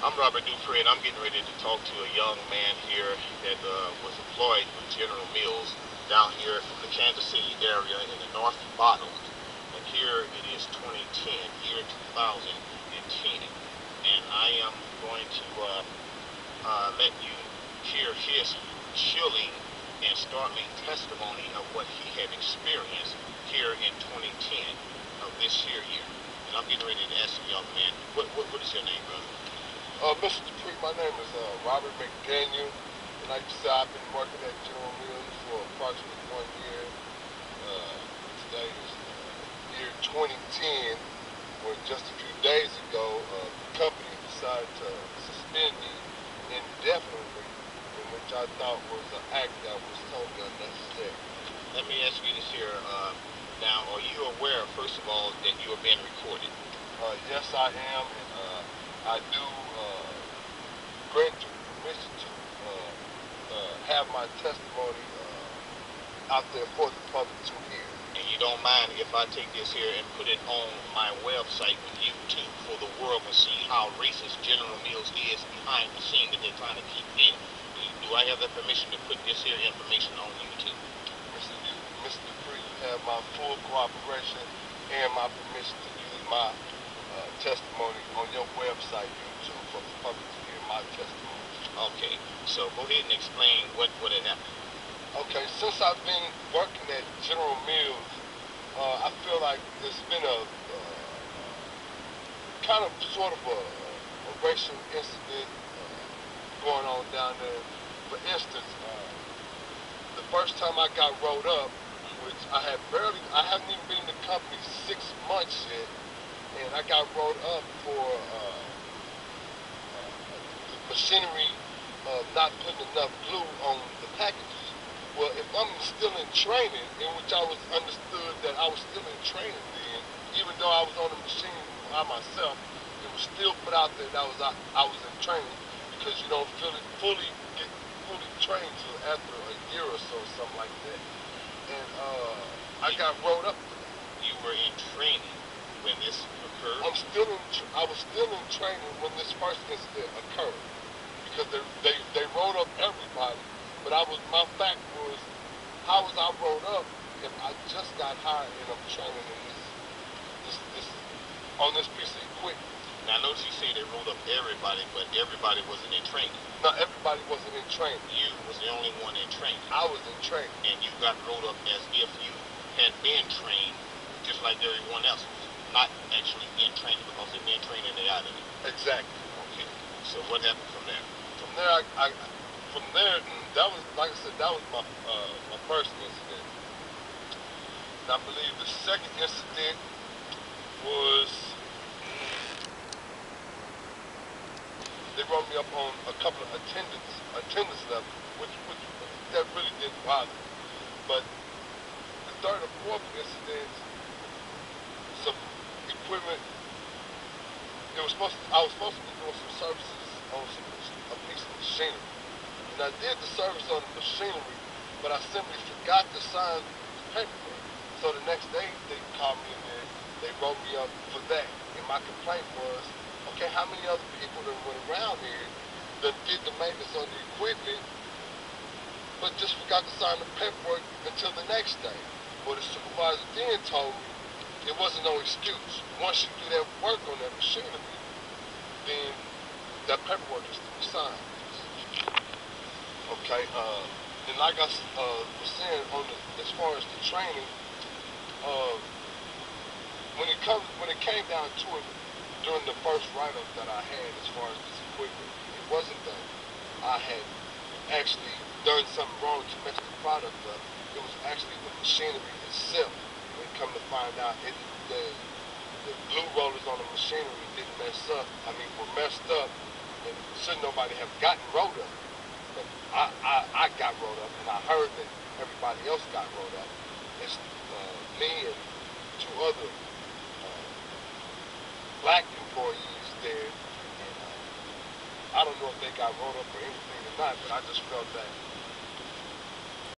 I'm Robert Dupree, and I'm getting ready to talk to a young man here that was employed with General Mills down here from the Kansas City area in the North Bottoms. And here it is 2010, year 2010. And I am going to let you hear his chilling and startling testimony of what he had experienced here in 2010 of this year. And I'm getting ready to ask the young man, what is your name, brother? Mr. Dupree, my name is Robert McDaniel, and like you said, I've been working at General Mills for approximately 1 year. Today is year 2010, when just a few days ago, the company decided to suspend me indefinitely, in which I thought was an act that was totally unnecessary. Let me ask you this here. Now, are you aware, first of all, that you are being recorded? Yes, I am, and I do grant you permission to have my testimony out there for the public to hear. And you don't mind if I take this here and put it on my website with YouTube for the world to see how racist General Mills is behind the scene that they're trying to keep in? Do I have the permission to put this here information on YouTube? Mr. Dupree, you have my full cooperation and my permission to use my testimony on your website, YouTube, for the public to hear my testimony. Okay, so go ahead and explain what had happened. Okay, since I've been working at General Mills, I feel like there's been a kind of sort of a racial incident going on down there. For instance, the first time I got rolled up, which I haven't even been in the company 6 months yet, and I got rolled up for the machinery not putting enough glue on the packages. Well, if I'm still in training, in which I was understood that I was still in training then, even though I was on the machine by myself, it was still put out there that I was in training, because you don't get fully trained till after a year or so, something like that. And I got rolled up for that. You were in training when this occurred? I was still in training when this first incident occurred, because they rolled up everybody. But my fact was, how was I rolled up if I just got hired and I'm training in this on this piece of equipment? Now, I notice you say they rolled up everybody, but everybody wasn't in training. No, everybody wasn't in training. You was the only one in training. I was in training. And you got rolled up as if you had been trained, just like everyone else was not actually in training, because they've been trained and they're out of it. Exactly. Okay. So what happened from there? From there, that was, like I said, that was my first incident. And I believe the second incident was, they wrote me up on a couple of attendance levels, which that really didn't bother me. But the third or fourth incident, some equipment, I was supposed to be doing some services on a piece of machinery. And I did the service on the machinery, but I simply forgot to sign the paperwork. So the next day, they called me in there, they wrote me up for that. And my complaint was, okay, how many other people that went around here that did the maintenance on the equipment, but just forgot to sign the paperwork until the next day? Well, the supervisor then told me it wasn't no excuse. Once you do that work on that machinery, then that paperwork is to be signed. Okay, and like I was saying, as far as the training, when it came down to it, during the first write-up that I had as far as this equipment, it wasn't that I had actually done something wrong to mess the product up. It was actually the machinery itself. And come to find out, the glue rollers on the machinery didn't were messed up, and should nobody have gotten rolled up. But I got rolled up, and I heard that everybody else got rolled up. It's me and 2 other black employees there. And I don't know if they got rolled up or anything or not, but I just felt that